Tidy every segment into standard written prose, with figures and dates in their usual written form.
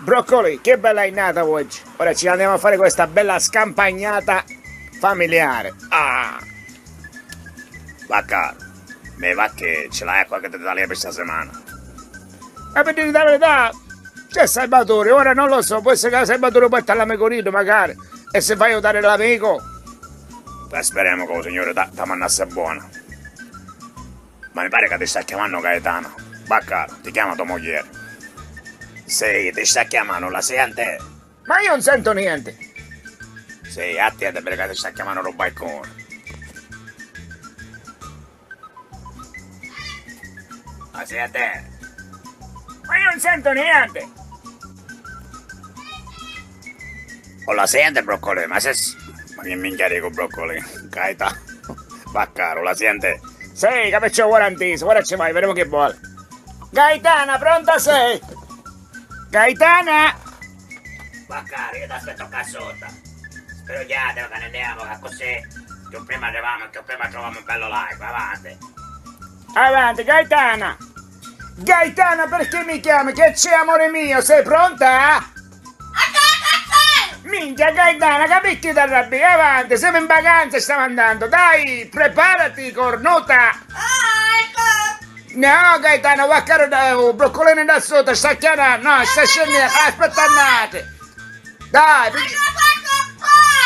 Broccoli, che bella innata oggi. Ora ci andiamo a fare questa bella scampagnata familiare. Va caro, mi va che ce l'hai qualche dettaglio per questa settimana. Ma per dire la verità, c'è Salvatore, ora non lo so, può essere che Salvatore può stare all'amico Rito magari. E se fai aiutare l'amico? Beh, speriamo che il signore ti mandasse buona. Ma mi pare che ti sta chiamando Gaetano. Va caro, ti chiama tua moglie. Sì, ti sta chiamando, la sente? Ma io non sento niente. Sì, attenti perché ti sta chiamando sul balcone. La sente? Ma io non sento niente. O la sente, Broccoli? Ma che minchia dico, Broccoli? Gaetano. Va caro, la sente? Sì, capeccio volantissimo, ora ci vai, vedremo che vuole. Gaetana, pronta sei? Gaetana! Va caro, io ti aspetto qua sotto. Spero che ne andiamo, che così più prima arriviamo e più prima troviamo un bello like, avanti. Avanti, Gaetana! Gaetana, perché mi chiami? Che c'è, amore mio? Sei pronta? Minchia, Gaetana, capisci che ti arrabbi? Avanti, siamo in vacanza e stiamo andando. Dai, preparati, cornuta! No, Gaetano, va caro da broccolone da sotto, sta chiamando, no, sta scendendo, aspetta annate. Dai,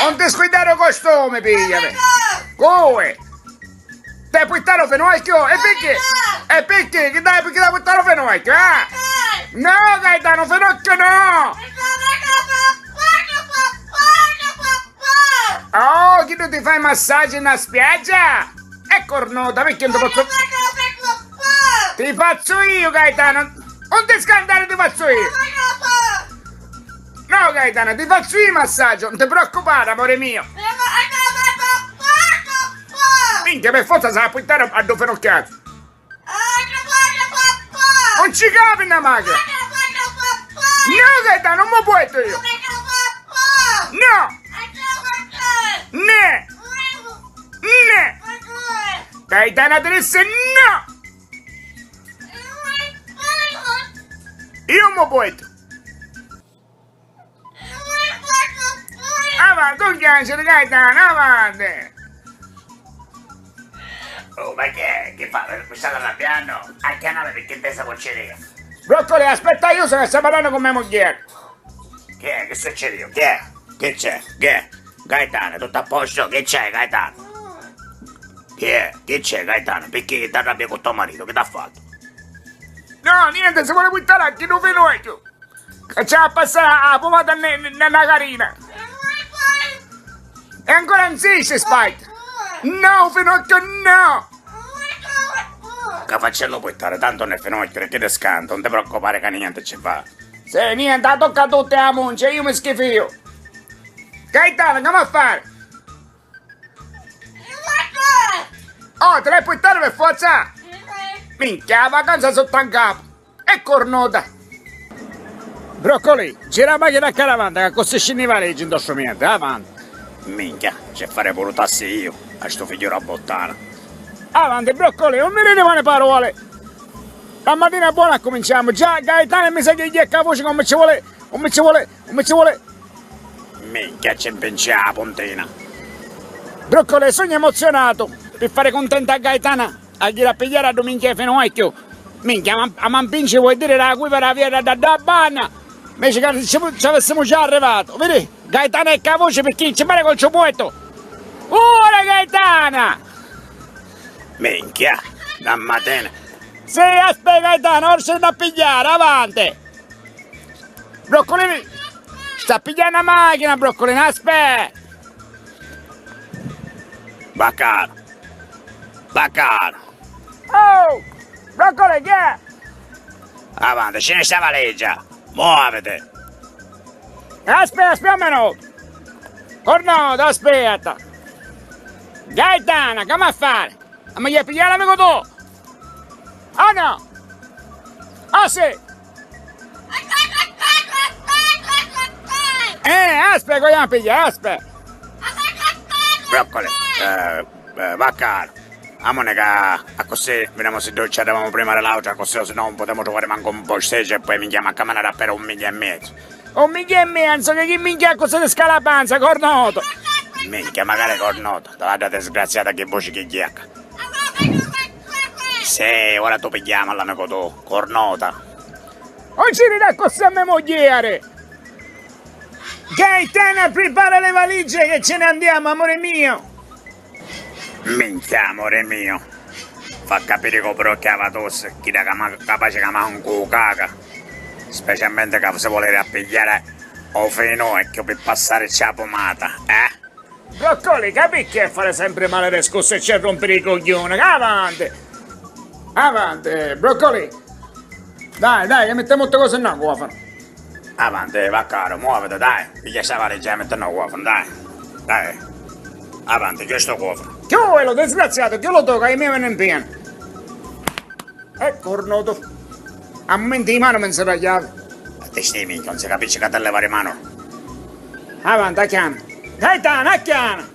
non ti squidare il costume, pigliami. Come? Devi puttare fenocchio? E perché? E perché? Che dai, perché devi puttare fenocchio, eh? No, Gaetano, fenocchio no! Oh, che tu ti fai massaggi in spiaggia? E cornuta, perché non ti posso... Ti faccio io, Gaetano! Non ti scandare, ti faccio io! No, Gaetano, ti faccio io il massaggio, non ti preoccupare, amore mio! Minchia, per forza se la puttana a due fenocchiati! Non ci capi una macchina! No, Gaetano, non mi puoi io! No! Ne! Ne! Gaetano, adesso no! Io mi puoi! Avanti, non piangere, Gaetano, avanti! Oh, ma che fa? Mi state arrabbiando? A chiamare perché te sta porceria? Broccoli, aspetta, io sto parlando con mia moglie! Che è? Che succede? Che è? Che c'è? Che è? Gaetano, tutto a posto? Che c'è, Gaetano? Che è? Che c'è, Gaetano? Perché ti arrabbi con tuo marito? Che t'ha fatto? No, niente, se vuole buttare anche non fenocchio! Facciamo passare la pomata nella carina! E ancora insiste, Spike! No, fenocchio, no! Che facciamo buttare, tanto nel fenocchio, che ti scanto, non ti preoccupare che niente ci fa. Se niente, ha toccato tutte la muncia, io mi schifio! Gaetano, come a fare? Oh, te l'hai buttare per forza? Minchia, la vacanza sotto in capo! E cornuta! Broccoli, gira la macchina a caravana, che così scendeva legge indosso niente, avanti! Minchia, c'è fare pure tassi io, a sto figlio a bottana. Avanti, Broccoli, non mi ridevo le parole! La mattina è buona, cominciamo! Già, Gaetano mi sa che gli è la voce come ci vuole, come ci vuole! Minchia, c'è invece la pontina! Broccoli, sono emozionato per fare contenta a Gaetana, a dire a pigliare a domenica fenocchio! Minchia, a Mampinci vuoi dire la qui per la via da banna! Invece che ci avessimo già arrivato, vedi? Gaetana è la voce per chi ci pare col ciupuetto! Ora Gaetana! Minchia, da mattina! Sì, aspetta Gaetano, ora c'è da pigliare, avanti! Broccolini, sta pigliando la macchina, Broccolini, aspetta! Bacano! Bacano! Oh! Broccoli, che è? Avanti, ce ne sta valeggia! Muovete! Aspetta un minuto! Cornuto, aspetta! Gaetana, come a fare? Ma gli hai pigliato l'amico tu? Oh no! Oh sì! Aspetta, vogliamo pigliare, aspetta. Broccoli, va caro. Amone che a così, vediamo se ci eravamo prima dell'altra, così se no non potremmo trovare manco un po' stesso e poi mi chiama a camminare per 1,5 milioni. 1,5 milioni, che chi minchia così di scalapanza, cornoto. Minchia, magari cornoto, te la disgraziata che voce che ghiacca. Sì, ora tu pigliamo all'amico tu, cornota. Non ci ridà così a mia mogliere. Gaetana, prepara le valigie che ce ne andiamo, amore mio. Minchia, amore mio. Fa capire che brocchiava tosse, chi da capace che manco caga. Specialmente che se vuole appigliare o finocchio per passare la pomata, Broccoli, capi che fare sempre male le scosse e c'è rompere i coglioni? Avanti! Avanti, broccoli! Dai, che mettiamo tutte cose in acqua. Avanti, va caro, muovete, dai. Piglia sta valigia e mettiamo a cuofa, dai. Dai. Avanti, che sto cuofa. Chiuelo, disgraziato, che lo tocca, i miei vengono in pieno. Cornoto. A momenti di mano mi si la chiave. A te stimi, non si capisce che te levare mano. Avanti, a chiama. Gaetana, a chiama.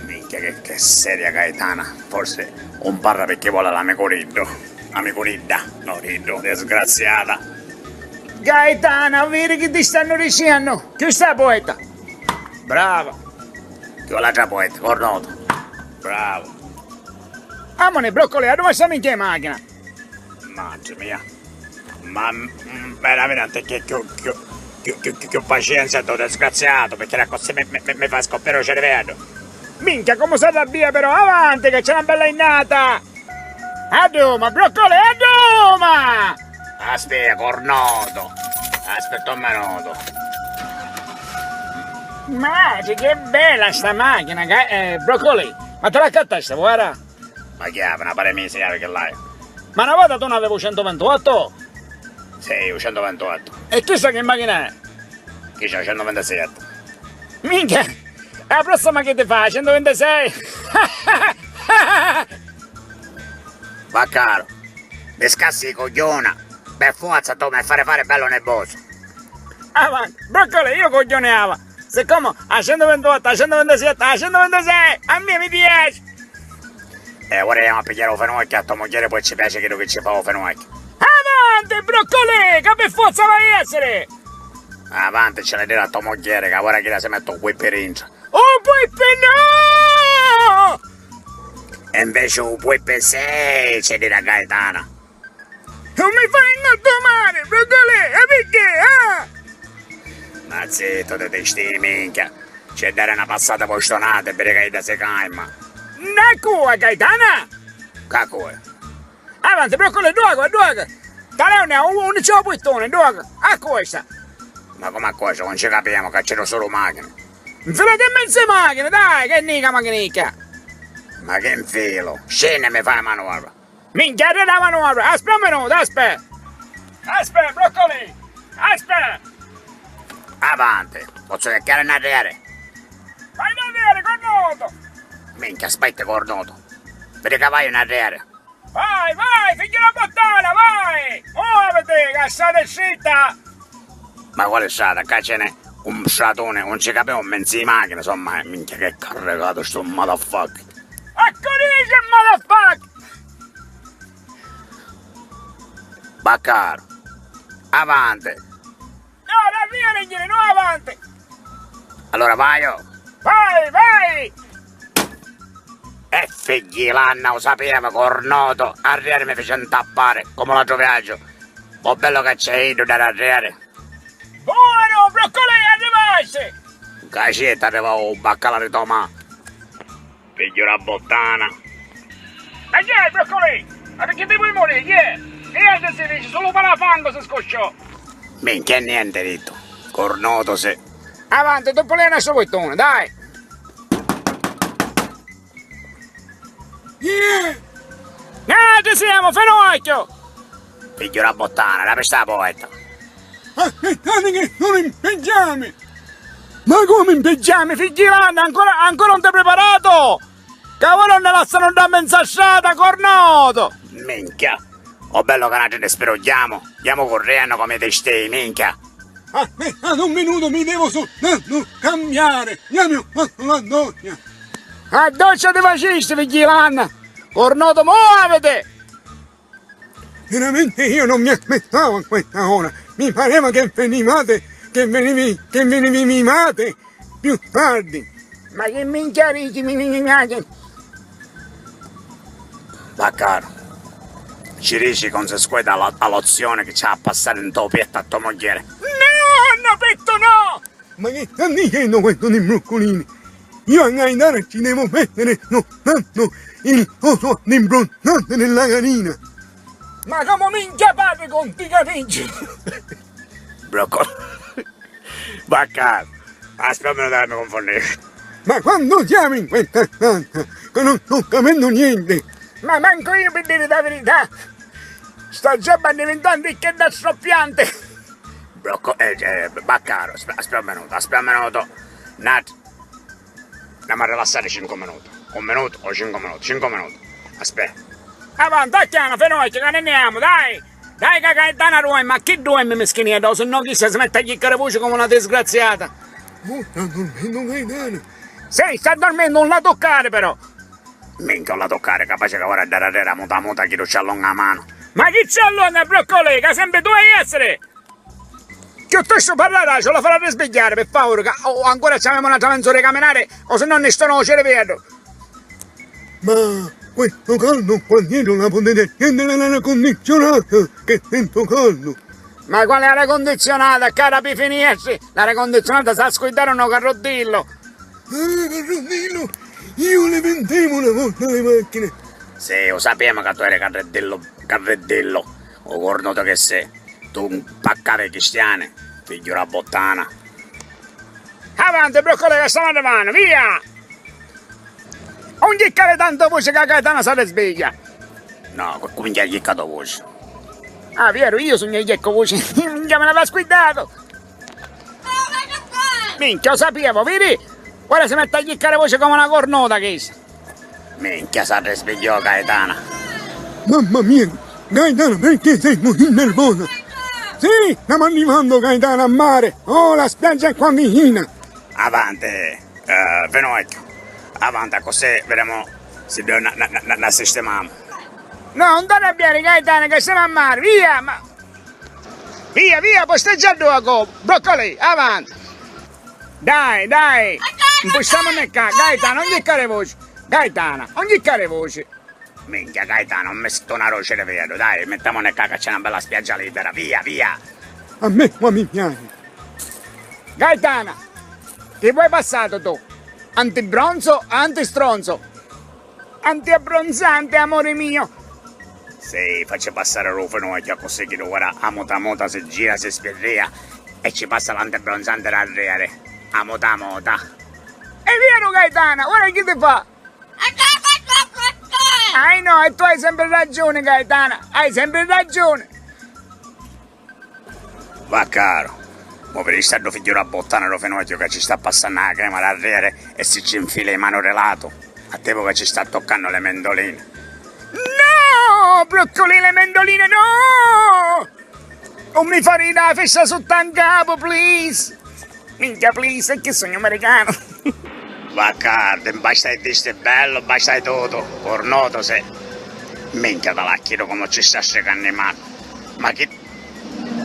Minchia, che seria Gaetana. Forse un parla perché vuole l'amico Riddo. Amico Ridda, no Riddo, disgraziata. Gaetana, vedi che ti stanno dicendo? Chi sta poeta? Brava. Che ho l'altra poeta, cornoto. Bravo. Amone, broccoli, a dove stiamo in che macchina? Madre mia. Ma veramente che pazienza tu disgraziato, perché la cosa mi fa scoppiare il cervello. Minchia, come si arrabbia però, avanti che c'è una bella innata. Adoma, broccoli, adoma! Aspetta, cornoto. Aspetta un minuto. Ma che bella sta macchina, broccoli. Ma te la cattaste, guarda. Ma che è? Una pare miseria che l'hai. Ma una volta tu ne avevo 128? Sì, 128. E tu sai che macchina è? Chi c'ha 127? Minchia, la prossima che ti fa? 126? Va caro. Mi scassi i cogliona. Per forza tu mi fare bello nervoso. Avanti, broccoli, io cogioneava. Siccome a 128, a 127, a 126, a me mi piace. Ora andiamo a pigliare un fenocchio a tua moglie, poi ci piace che ci fa un fenocchio. Avanti, broccoli, che per forza vai a essere. Avanti, ce l'hai dire a tua moglie, che ora che la si mette un whipperincio. Oh, no! E invece un whipper 6 c'è di la Gaetana. Non mi fai ingantomare, broccoli, e perché, Ma zitto, te sti minchia. C'è dare una passata postonata per che da se calma. Na cua, Gaetana? Cacue. Avanti, broccoli, due. Talone, un ciò puttone, due. A questa. Ma come a cosa? Non ci capiamo che c'erano solo macchine. Infilate in mezzo macchine, dai, che nica macchinicca. Ma che infilo? Scende e mi fai manovra. Minchia, la manovra. Aspetta un minuto, aspetta. Aspetta, broccoli. Aspetta. Avanti. Posso chiacchierare in arreare? Vai in arreare, cornoto. Minchia, aspetta, cornoto. Vedi che vai in arreare. Vai, figli la bottana, vai. Muovete, che state scitta. Ma quale strada? Qua ce n'è un stratone, non ci capiamo un mezzo di macchina, insomma, minchia che carregato sto motherfucker. Ecco dice il motherfucker. Baccaro. Avanti. No, vieni, no avanti. Allora vai io. Vai. E figli l'anna, lo sapeva, cornoto. Arriere mi fece intappare, come l'altro viaggio. Oh bello che c'è ido dall'arriere. Buono, broccoli, arrivaste. Cacetta arriva un baccalà di Tomà. Figlio la bottana. Ma che è, broccoli? Ma perché ti vuoi morire, che è? Niente si dice, solo parafango si scocciò. Minchia niente detto. Cornoto se. Avanti, dopo lei adesso vuottone, dai. No, ci siamo, fenocchio. Figlio la bottana, la pesta poeta. Aspettate che sono in pigiami. Ma come in pigiami, figlieranno? Ancora non ti hai preparato? Cavolo, ne lasciano da mensasciata, cornoto. Minchia. Oh bello che noi ne sperogliamo. Andiamo correndo come te stai, minchia. Aspettate un minuto, mi devo soltanto cambiare. Mi ho fatto la doccia. A doccia di fascisti, vigilanza! Cornoto, muovete! Veramente io non mi aspettavo a questa ora. Mi pareva che venivi mimate più tardi. Ma che minchia dici, mi. Baccaro, ci dici con se squeda all'azione che c'ha a passare in tuo pietto a tua moglie? No, petto no! Ma che sta dicendo questo di broccolini? Io a Gaetano ci devo mettere soltanto il coso di imbrontante nella canina. Ma come minchia fate con ti capisci? Broccoli. Baccaro, aspetta un attimo, mi confondere. Ma quando siamo in questa stanza che non sto capendo niente? Ma manco io per dire la verità! Sto già diventando il che da stroppiante! Baccaro, aspetta un minuto. Nat, andiamo a rilassare 5 minuti. 1 minuto o 5 minuti? 5 minuti. Aspetta. Avanti, chiano, fenocchio, che ne andiamo, dai! Dai che Gaetana ruoi, ma chi duerme meschinietto? Se no chi si smette a chiccare voce come una disgraziata? Sta dormendo Gaetano. Sì, sta dormendo, non la toccare però! Minchia, la toccare, capace che ora è da terra muta chi non ci allunga la mano. Ma chi ci allunga, broccoli, che sempre tu devi essere? Piuttosto parlare, ce la farà risvegliare, per favore, che ancora c'abbiamo un'altra mezz'ora di camminare, o se no ne sto ce le vedo. Ma questo caldo qua dietro la potete accendere l'aria condizionata, che sento caldo. Ma quale aria condizionata, cara Pifiniessi? L'aria condizionata sa squidare un carrodillo. Carrodillo, io le vendevo una volta le macchine. Sì, lo sappiamo che tu eri carredillo, o cornuto che sei. Tu un paccare cristiane, figlio una bottana. Avanti, broccoli, che stiamo arrivando, via! Non chiccare tanto voce che Gaetana si sveglia. No, come gli hai chiccato voce? Ah, vero, io sono gli ecco voce. Minchia, me l'aveva squidato. Minchia, lo sapevo, vedi? Ora si mette a chiccare voce come una cornuta, che sa. Minchia, si risvegliò Gaetana. Mamma mia, Gaetana, perché sei così nervosa? Sì, stiamo arrivando Gaetana a mare. Oh, la spiaggia è qua vicina. Avanti, Venocchio. Avanti, così vedremo se la sistemiamo. No, non ti arrabbiare, Gaetana, che stiamo a mare, via, ma... Via, posteggiando a go, broccoli, avanti. Dai, non possiamo neccare, Gaetana, non chiccare voce. Gaetana, non chiccare voce. Minchia, Gaetano, non mi sto una roce di vedo, dai, mettiamo nel che c'è una bella spiaggia libera, via. A me qua mi piace. Gaetana, che vuoi passato tu? Antibronzo o antistronzo? Antiabbronzante, amore mio. Sì, faccio passare il Venocchio così che ora a mota si gira, si spirria e ci passa l'antibronzante da arrivare. A mota. È vero, Gaetana, ora che ti fa? No, e tu hai sempre ragione, Gaetana, hai sempre ragione. Va caro, ma per il stato figlio una bottana lo Venocchio che ci sta passando la crema da arrivare e si ci infila in mano relato. A te che ci sta toccando le mendoline. No, broccoli, le mendoline, no! Non mi fare la festa sotto in capo, please. Minchia, please, è che sogno americano. Baccardo, basta il diste bello, basta tutto, cornuto se... Minchia da la chiedo come ci sta secando in mano. Ma chi...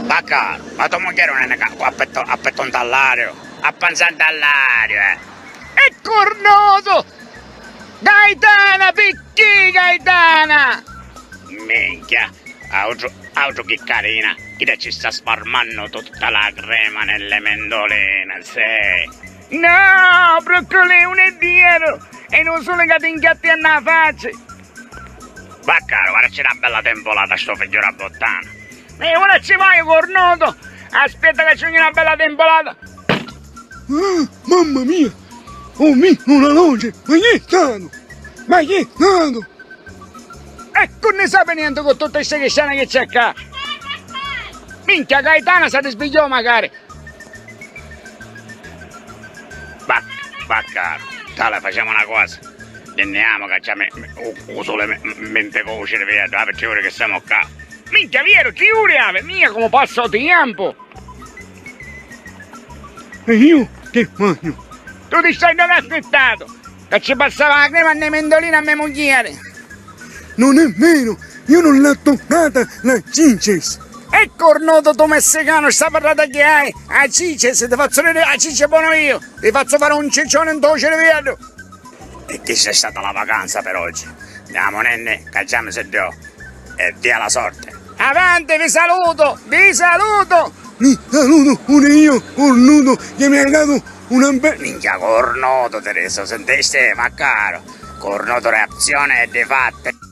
Baccardo, ma tua moglie non è a petton dall'aria, a panzante all'aria, È cornuto! Gaetana, picchi, Gaetana! Minchia, altro che carina, che ci sta sparmando tutta la crema nelle mendoline, sì. No, broccoli, non è vero! E non solo che ti ingatti alla faccia! Baccaro, ora c'è una bella temporata sto figlio a bottana. E ora ci vai, cornuto! Aspetta che c'è una bella temporata! Mamma mia! Ho visto una luce! Ma chi è stato? E tu ne sai niente con tutte queste scene che c'è qua! Minchia, Gaetana si risvegliò magari! Baccaro, tale facciamo una cosa. Andiamo che c'è solamente conoscere via, perché ora che siamo qua. Minchia, vero, chiudi, mia come passa il tempo! E io che faccio? Tu ti stai dove aspettato? Che ci passava la crema e mendolina a mia moglie. Non è vero, io non l'ho toccata la Cinces. E cornuto tu messicano, sta parlando che hai? A Cices, ti faccio vedere a Cice buono io. Ti faccio fare un ciccione in doce vedo. E che c'è stata la vacanza per oggi? Andiamo nenne, cacciamo se do. E via la sorte. Avanti, vi saluto, vi saluto. Mi saluto pure io, cornuto, che mi hai dato una bella... Minchia cornuto Teresa, sentiste? Ma caro. Cornuto reazione e di fatte.